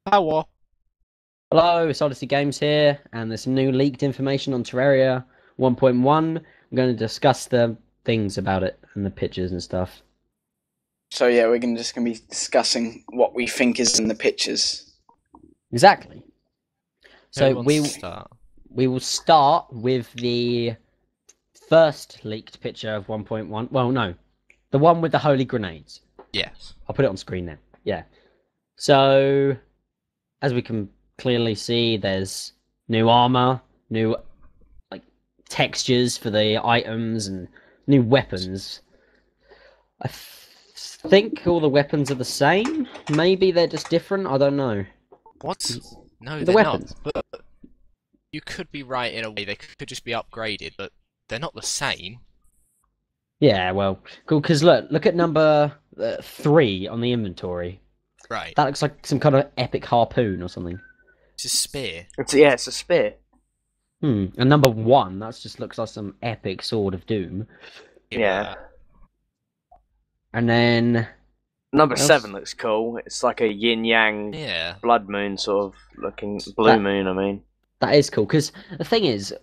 Hello. Hello, it's Odyssey Games here, and there's some new leaked information on Terraria 1.1. I'm going to discuss the things about it and the pictures and stuff. So yeah, we're just gonna be discussing what we think is in the pictures. Exactly. Who So wants to we start? we will start with the first leaked picture of 1.1. Well, no, the one with the holy grenades. Yes. I'll put it on screen now. Yeah. So as we can clearly see, there's new armor, new like textures for the items, and new weapons. I think all the weapons are the same. Maybe they're just different. I don't know. What? No, The they're not. weapons. But you could be right in a way. They could just be upgraded, but they're not the same. Yeah, well, cool. Because look at number 3 on the inventory. Right. That looks like some kind of epic harpoon or something. It's a spear. It's a spear. And number 1, that just looks like some epic sword of doom. Yeah. And then Number Else? 7 looks cool. It's like a yin yang Yeah. blood moon sort of looking blue moon. I mean, that is cool. Because the thing is,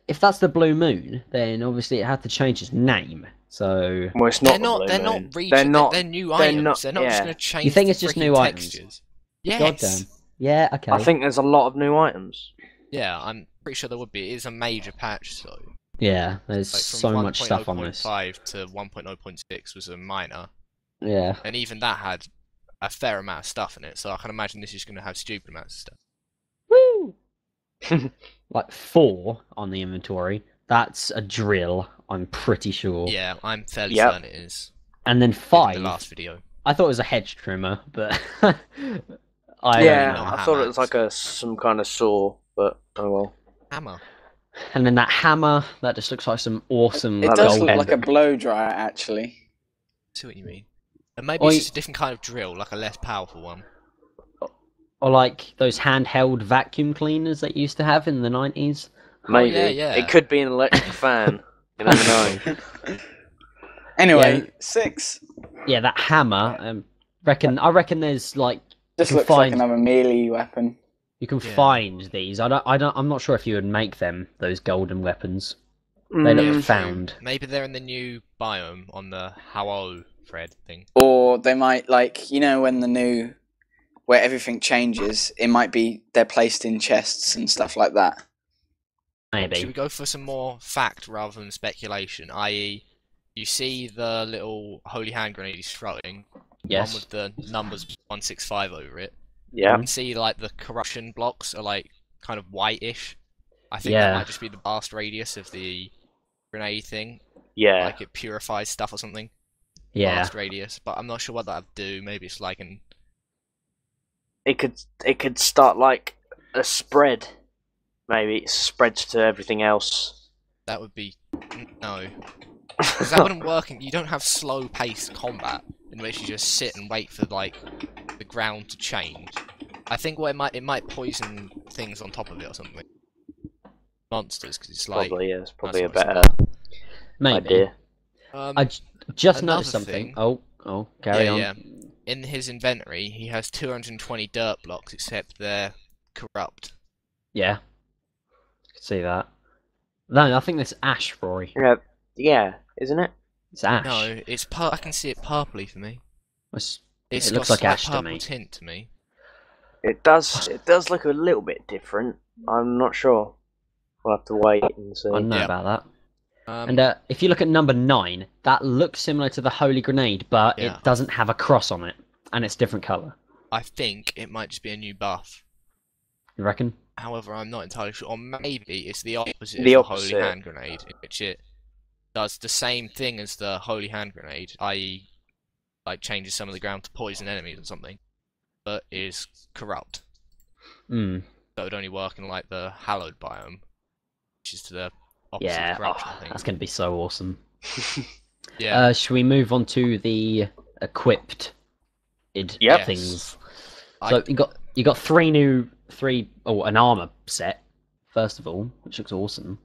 if that's the blue moon, then obviously it had to change its name. So well, it's not. They're not. The They're blue not moon. region. They're not. They're new they're items. not- They're not just yeah. going to change. You think the it's just freaking new items? textures. God Yes. damn. Yeah. Okay. I think there's a lot of new items. Yeah, I'm pretty sure there would be. It is a major patch, though. Yeah. There's Like from so much stuff on this. 1.0.5 to 1.0.6 was a minor, Yeah. and even that had a fair amount of stuff in it. So I can imagine this is going to have stupid amounts of stuff. Woo! Like 4 on the inventory. That's a drill. I'm pretty sure. Yeah, I'm fairly Yep. certain it is. And then In 5. the last video. I thought it was a hedge trimmer, but I yeah, don't know. I thought it was Hammers. like some kind of saw, but oh well. Hammer. And then that hammer, that just looks like some awesome It That does gold look like a end. blow dryer, actually. See what you mean. And maybe Oi. it's just a different kind of drill, like a less powerful one. Or like those handheld vacuum cleaners that you used to have in the 90s. Maybe yeah. it could be an electric fan. You never know. Anyway, Yeah. 6 Yeah, that hammer. I reckon there's like just you can looks like find another melee weapon. you can Yeah. find these. I'm not sure if you would make them, those golden weapons. They look Mm, found. Maybe they're in the new biome on the How thread thing. Or they might, like, when the new, where everything changes, it might be they're placed in chests and stuff like that. Should we Maybe. go for some more fact rather than speculation? I.e., you see the little holy hand grenade he's throwing, one Yes. with the numbers 165 over it. yeah. You can see like the corruption blocks are like kind of whitish. I think Yeah. that might just be the blast radius of the grenade thing. Yeah. Like it purifies stuff or something. Yeah. Blast radius, but I'm not sure what that'd do. Maybe it's like an It could start like a spread. Maybe it spreads to everything else. that would be no, because that wouldn't work. You don't have slow-paced combat in which you just sit and wait for like the ground to change. I think what it might poison things on top of it or something. Monsters, because it's like Probably, yeah. It's probably a that's what better it's Maybe. idea. I just Another noticed something. thing- Oh, carry on. yeah. In his inventory, he has 220 dirt blocks, except they're corrupt. Yeah. I can see that. No, I think that's ash, Rory. Yeah, isn't it? It's ash. No, it's I can see it purpley for me. It's- It's It got looks a like slight ash to purple me. tint to me. It does. It does look a little bit different. I'm not sure. We'll have to wait and see. I don't know Yeah. about that. Um, And if you look at number 9, that looks similar to the Holy Grenade, but Yeah. it doesn't have a cross on it, and it's different colour. I think it might just be a new buff. You reckon? However, I'm not entirely sure. Or maybe it's the opposite The of the opposite. Holy Hand Grenade, in which it does the same thing as the Holy Hand Grenade, i.e., like changes some of the ground to poison enemies or something, but is corrupt. Hmm. So it would only work in like the hallowed biome, which is to the opposite Yeah. of corruption, Oh, I think. that's going to be so awesome. Yeah. Should we move on to the equipped Yep. things? I- So you got an armor set first of all, which looks awesome.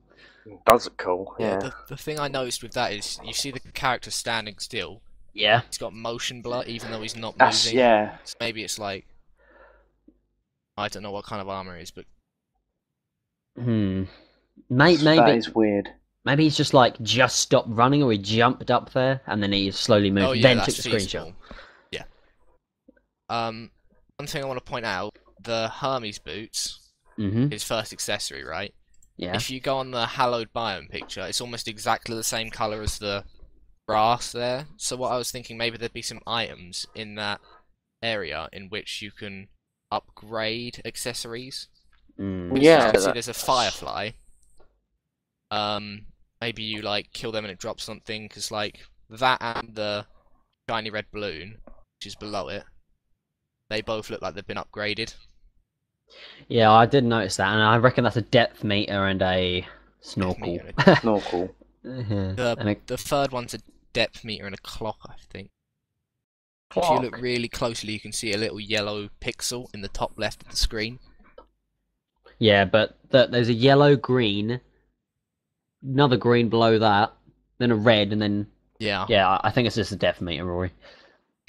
Does look cool. Yeah, Yeah. the thing I noticed with that is you see the character standing still. Yeah. He's got motion blur even though he's not That's moving. yeah. So maybe it's like I don't know what kind of armor it is, but Maybe That is weird. maybe he's just stopped running, or he jumped up there and then he slowly moved, oh yeah, then that's took the screenshot. feasible. Yeah. One thing I want to point out: the Hermes boots, his first accessory, right? Yeah. If you go on the hallowed biome picture, it's almost exactly the same color as the grass there. So what I was thinking, maybe there'd be some items in that area in which you can upgrade accessories. Yeah, Obviously there's a firefly. Maybe you kill them and it drops something, because that and the shiny red balloon, which is below it, they both look like they've been upgraded. Yeah, I did notice that, and I reckon that's a depth meter and a snorkel. Snorkel. The third one's a depth meter and a clock, I think. If you look really closely, you can see a little yellow pixel in the top left of the screen. Yeah, but there's a yellow, green, another green below that, then a red, and then... Yeah. Yeah, I think it's just a depth meter, Rory.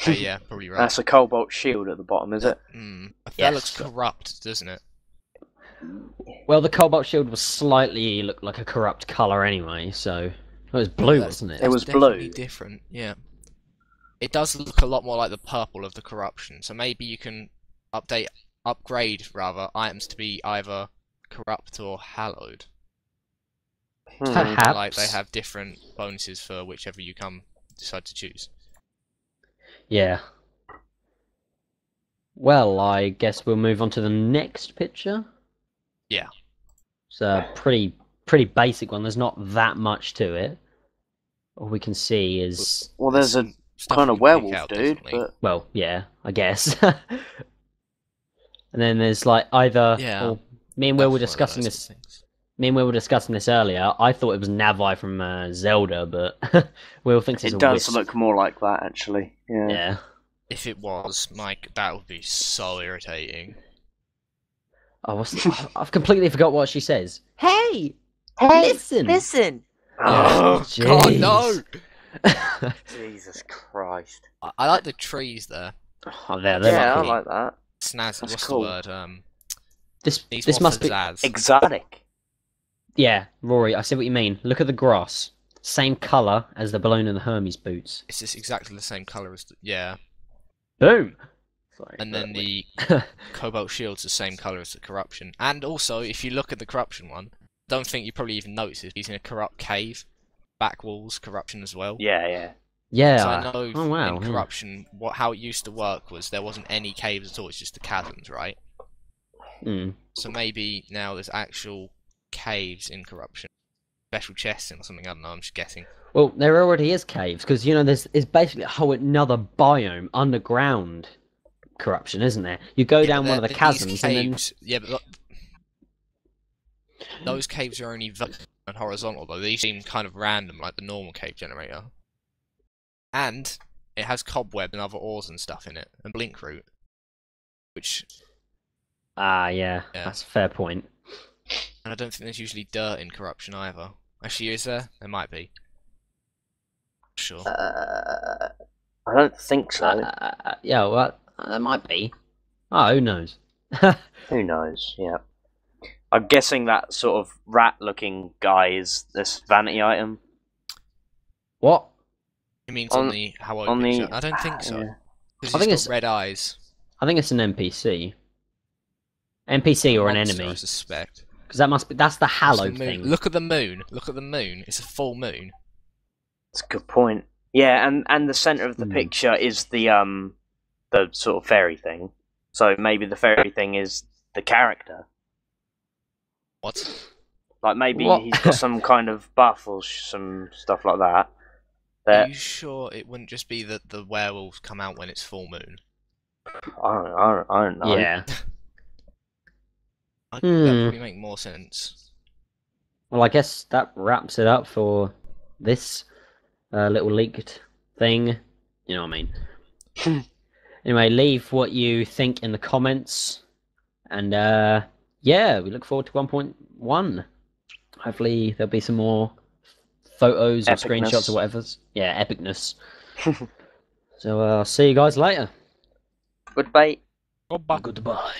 Yeah, probably right. That's a cobalt shield at the bottom, is it? That looks corrupt, doesn't it? Well, the cobalt shield was slightly looked like a corrupt colour anyway, so... It was blue, wasn't it? It was definitely blue. Different, yeah. It does look a lot more like the purple of the corruption, so maybe you can upgrade items to be either corrupt or hallowed. Perhaps. They have different bonuses for whichever you decide to choose. Yeah. Well, I guess we'll move on to the next picture. Yeah. It's a pretty basic one. There's not that much to it. All we can see is... Well, there's a kind of werewolf dude, but... Well, yeah, I guess. And then there's either... Yeah. Well, me and Will were discussing this... Me and Will were discussing this earlier. I thought it was Navi from Zelda, but Will thinks it's a does wisp. look more like that, actually. Yeah. Yeah. If it was, Mike, that would be so irritating. Oh, I've completely forgot what she says. Hey, listen. Oh, God, no! Jesus Christ. I like the trees there. Oh, they're I lucky. like that. Snazzy. That's What's cool. the word? This must be exotic. Yeah, Rory, I see what you mean. Look at the grass. Same colour as the balloon and the Hermes boots. It's just exactly the same colour as yeah. Boom! Sorry, And then the cobalt shield's the same colour as the corruption. And also, if you look at the corruption one, don't think you probably even noticed it. He's in a corrupt cave. Back walls, corruption as well. Yeah. Yeah. So I know in corruption, how it used to work was there wasn't any caves at all. It's just the chasms, right? So maybe now there's actual caves in corruption, special chests or something. I don't know. I'm just guessing. Well, there already is caves because there's basically a whole another biome underground corruption, isn't there? You go down one of the chasms caves, and then yeah, but those caves are only vertical and horizontal, though. These seem kind of random, like the normal cave generator. And it has cobweb and other ores and stuff in it, and blink root, which. Yeah, that's a fair point. And I don't think there's usually dirt in corruption either. Actually, is there? There might be. Sure. I don't think so. Yeah, well, there might be. Oh, who knows? Who knows? Yeah. I'm guessing that sort of rat-looking guy is this vanity item. What? It means on the picture? I don't think so. Because I think it's got red eyes. I think it's an NPC. NPC or an enemy. I suspect. Because that's the hallowed thing. Look at the moon. Look at the moon. It's a full moon. That's a good point. Yeah, and the centre of the picture is the sort of fairy thing. So maybe the fairy thing is the character. What? Like maybe he's got some kind of buff or some stuff like that. Are you sure it wouldn't just be that the werewolves come out when it's full moon? I don't know. Yeah. I think that would probably make more sense. Well, I guess that wraps it up for this little leaked thing. You know what I mean? Anyway, leave what you think in the comments. And yeah, we look forward to 1.1. Hopefully there'll be some more photos or screenshots or whatever. Yeah, epicness. So I'll see you guys later. Goodbye. Goodbye. Goodbye.